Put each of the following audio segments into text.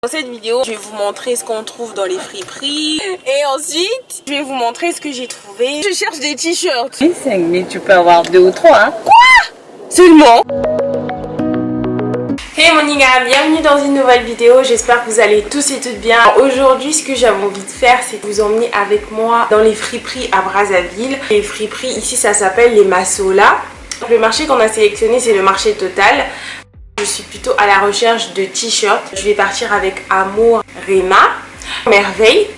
Dans cette vidéo, je vais vous montrer ce qu'on trouve dans les friperies. Et ensuite, je vais vous montrer ce que j'ai trouvé. Je cherche des t-shirts. 5, mais tu peux avoir 2 ou 3. Hein. Quoi? Seulement? Hey mon gars, bienvenue dans une nouvelle vidéo. J'espère que vous allez tous et toutes bien. Aujourd'hui, ce que j'avais envie de faire, c'est vous emmener avec moi dans les friperies à Brazzaville. Les friperies, ici, ça s'appelle les Massola. Le marché qu'on a sélectionné, c'est le marché Total. Je suis plutôt à la recherche de t-shirts. Je vais partir avec Amour Rema Merveille.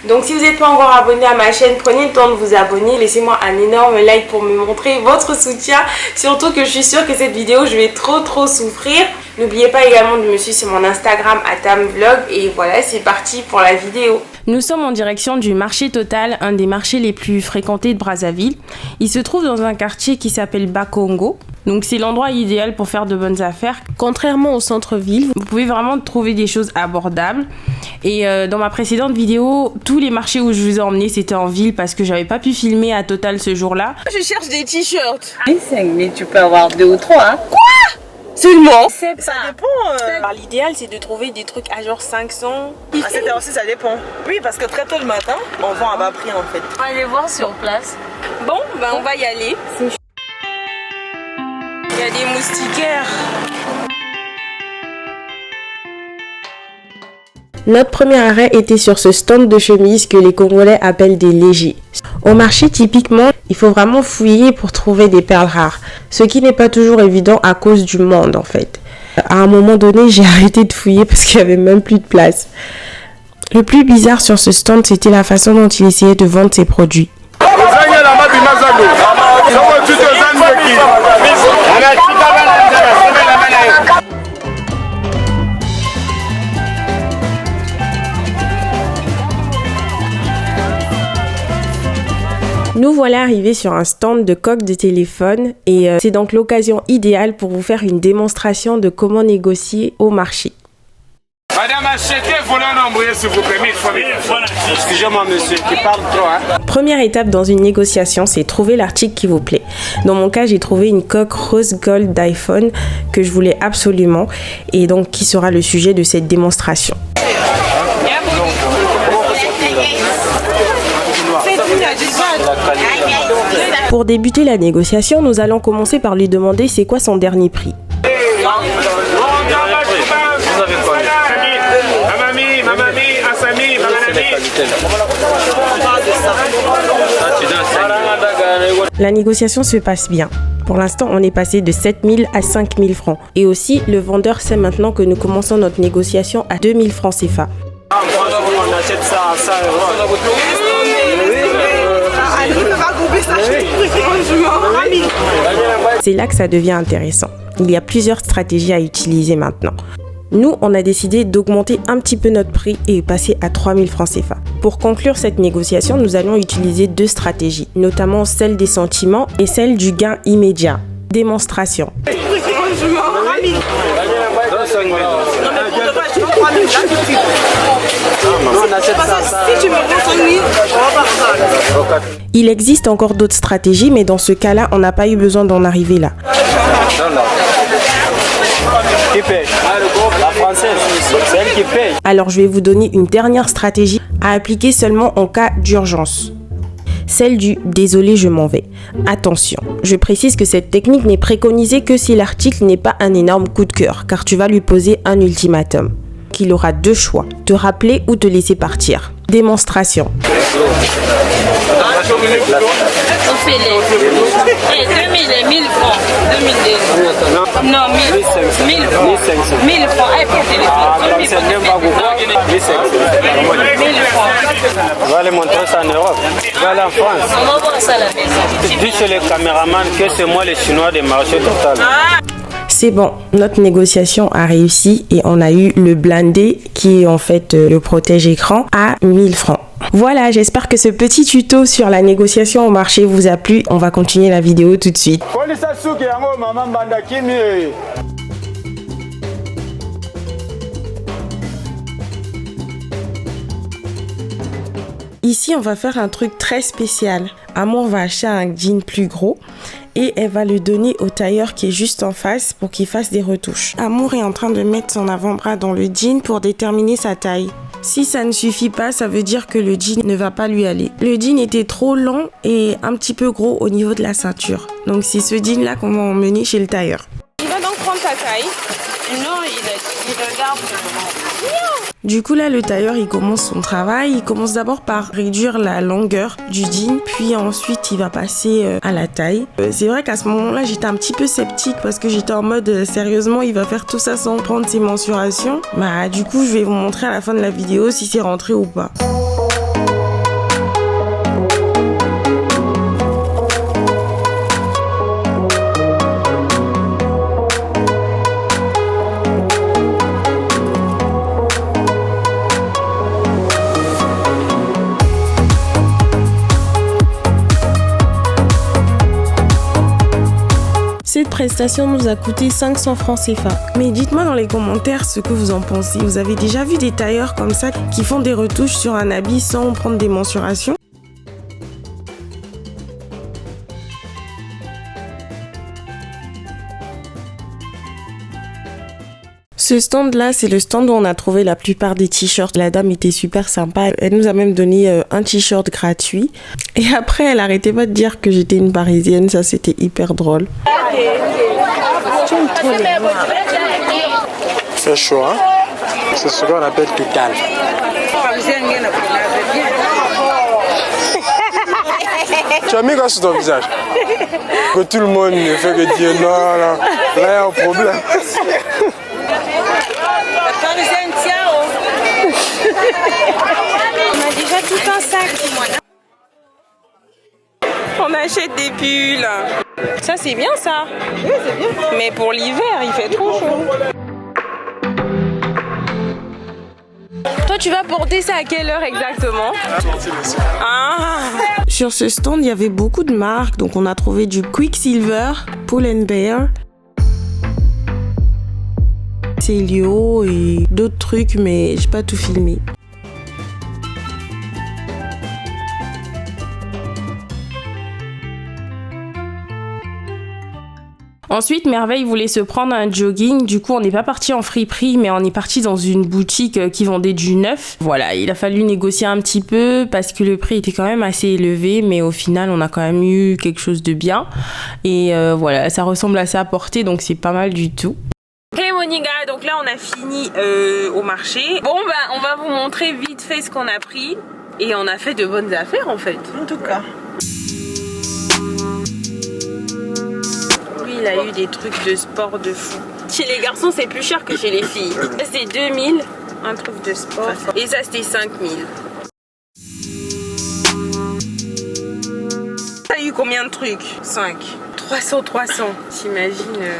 Donc si vous n'êtes pas encore abonné à ma chaîne, prenez le temps de vous abonner. Laissez-moi un énorme like pour me montrer votre soutien. Surtout que je suis sûre que cette vidéo, je vais trop souffrir. N'oubliez pas également de me suivre sur mon Instagram @tamvlog. Et voilà, c'est parti pour la vidéo. Nous sommes en direction du marché Total, un des marchés les plus fréquentés de Brazzaville. Il se trouve dans un quartier qui s'appelle Bakongo. Donc c'est l'endroit idéal pour faire de bonnes affaires. Contrairement au centre-ville, vous pouvez vraiment trouver des choses abordables. Et dans ma précédente vidéo, tous les marchés où je vous ai emmené, c'était en ville parce que j'avais pas pu filmer à Total ce jour-là. Je cherche des t-shirts. 5, mais tu peux avoir 2 ou 3. Hein. Quoi? Seulement? Ça dépend. L'idéal, c'est de trouver des trucs à genre 500. Cette heure-ci, ça dépend. Oui, parce que très tôt le matin, on vend à bas prix en fait. On va aller voir sur place. Bon, ben on va y aller. Il y a des moustiquaires. Notre premier arrêt était sur ce stand de chemises que les Congolais appellent des légers. Au marché, typiquement, il faut vraiment fouiller pour trouver des perles rares, ce qui n'est pas toujours évident à cause du monde en fait. À un moment donné, j'ai arrêté de fouiller parce qu'il n'y avait même plus de place. Le plus bizarre sur ce stand, c'était la façon dont il essayait de vendre ses produits. Nous voilà arrivés sur un stand de coques de téléphone et c'est donc l'occasion idéale pour vous faire une démonstration de comment négocier au marché. Madame, achetez volant embrayé s'il vous plaît. Excusez-moi monsieur, qui parle trop. Hein. Première étape dans une négociation, c'est trouver l'article qui vous plaît. Dans mon cas, j'ai trouvé une coque rose gold d'iPhone que je voulais absolument et donc qui sera le sujet de cette démonstration. Pour débuter la négociation, nous allons commencer par lui demander c'est quoi son dernier prix. La négociation se passe bien. Pour l'instant, on est passé de 7 000 à 5 000 francs. Et aussi, le vendeur sait maintenant que nous commençons notre négociation à 2 000 francs CFA. On achète ça à 100 €. C'est là que ça devient intéressant. Il y a plusieurs stratégies à utiliser maintenant. Nous, on a décidé d'augmenter un petit peu notre prix et passer à 3 000 francs CFA. Pour conclure cette négociation, nous allons utiliser 2 stratégies, notamment celle des sentiments et celle du gain immédiat. Démonstration. Il existe encore d'autres stratégies, mais dans ce cas-là, on n'a pas eu besoin d'en arriver là. Qui paye? La française, c'est elle qui paye. Alors je vais vous donner une dernière stratégie à appliquer seulement en cas d'urgence. Celle du « désolé, je m'en vais ». Attention, je précise que cette technique n'est préconisée que si l'article n'est pas un énorme coup de cœur, car tu vas lui poser un ultimatum. Il aura 2 choix, te rappeler ou te laisser partir. Démonstration. On fait les 2000 et 1000 francs. 2000 non, 1000 francs. 1000 francs. On va aller montrer ça en Europe. On va aller en France. On va voir ça à la maison. Dis sur les caméramans que c'est moi les Chinois des marchés Total. C'est bon, notre négociation a réussi et on a eu le blindé qui est en fait le protège-écran à 1000 francs. Voilà, j'espère que ce petit tuto sur la négociation au marché vous a plu. On va continuer la vidéo tout de suite. Ici, on va faire un truc très spécial. Amour va acheter un jean plus gros et elle va le donner au tailleur qui est juste en face pour qu'il fasse des retouches. Amour est en train de mettre son avant-bras dans le jean pour déterminer sa taille. Si ça ne suffit pas, ça veut dire que le jean ne va pas lui aller. Le jean était trop long et un petit peu gros au niveau de la ceinture. Donc c'est ce jean là qu'on va emmener chez le tailleur. Il va donc prendre ta taille. Non, il regarde. Du coup là le tailleur il commence son travail, il commence d'abord par réduire la longueur du jean, puis ensuite il va passer à la taille. C'est vrai qu'à ce moment-là j'étais un petit peu sceptique parce que j'étais en mode sérieusement il va faire tout ça sans prendre ses mensurations. Bah du coup je vais vous montrer à la fin de la vidéo si c'est rentré ou pas. Cette prestation nous a coûté 500 francs CFA. Mais dites-moi dans les commentaires ce que vous en pensez. Vous avez déjà vu des tailleurs comme ça qui font des retouches sur un habit sans prendre des mensurations ? Ce stand là, c'est le stand où on a trouvé la plupart des t-shirts. La dame était super sympa. Elle nous a même donné un t-shirt gratuit. Et après, elle arrêtait pas de dire que j'étais une parisienne. Ça, c'était hyper drôle. C'est chaud, hein? C'est ce qu'on appelle total. Tu as mis quoi sur ton visage? Que tout le monde ne fait que dire non, là, il y a un problème. On a déjà tout un sac. On achète des pulls. Ça c'est bien ça. Oui, c'est bien. Mais pour l'hiver, il fait trop chaud. Toi, tu vas porter ça à quelle heure exactement? Ah. Sur ce stand, il y avait beaucoup de marques. Donc, on a trouvé du Quicksilver, Pull & Bear, Célio et d'autres trucs, mais j'ai pas tout filmé. Ensuite, Merveille voulait se prendre un jogging. Du coup, on n'est pas parti en friperie, mais on est parti dans une boutique qui vendait du neuf. Voilà, il a fallu négocier un petit peu parce que le prix était quand même assez élevé, mais au final, on a quand même eu quelque chose de bien. Et voilà, ça ressemble à ça à porter, donc c'est pas mal du tout. Hey Monica, donc là on a fini au marché. Bon bah on va vous montrer vite fait ce qu'on a pris. Et on a fait de bonnes affaires en fait. En tout cas. Oui, il a eu des trucs de sport de fou. Chez les garçons c'est plus cher que chez les filles. Ça c'était 2000, un truc de sport. Et ça c'était 5000. T'as eu combien de trucs? 5. 300, t'imagines.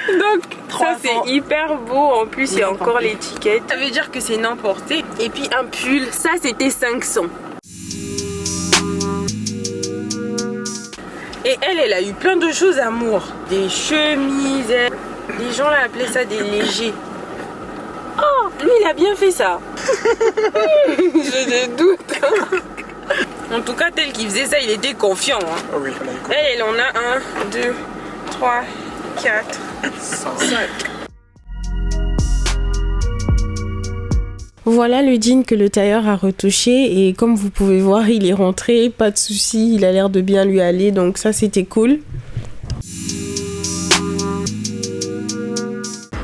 Donc 300. Ça c'est hyper beau, en plus il y a encore l'étiquette. Ça veut dire que c'est n'importé. Et puis un pull, ça c'était 500. Et elle a eu plein de choses Amour. Des chemises, les gens là appelaient ça des légers. Oh, lui il a bien fait ça. J'ai des doutes. En tout cas, tel qu'il faisait ça, il était confiant. Hein. Ah oui, Elle en a 1, 2, 3, 4, 5. Voilà le jean que le tailleur a retouché et comme vous pouvez voir, il est rentré, pas de souci, il a l'air de bien lui aller, donc ça c'était cool.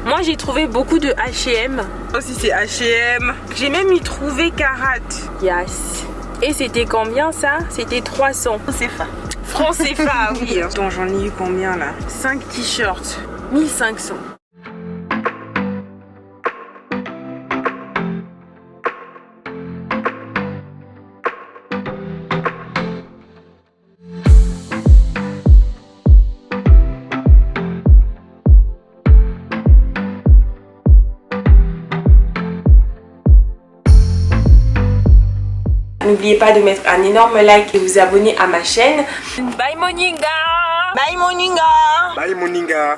Moi j'ai trouvé beaucoup de H&M. Aussi c'est H&M. J'ai même eu trouvé Karat. Yes. Et c'était combien ça? C'était 300. CFA. Francs CFA, oui. Attends, j'en ai eu combien là? 5 t-shirts. 1500. N'oubliez pas de mettre un énorme like et vous abonner à ma chaîne. Bye Moninga! Bye Moninga! Bye Moninga.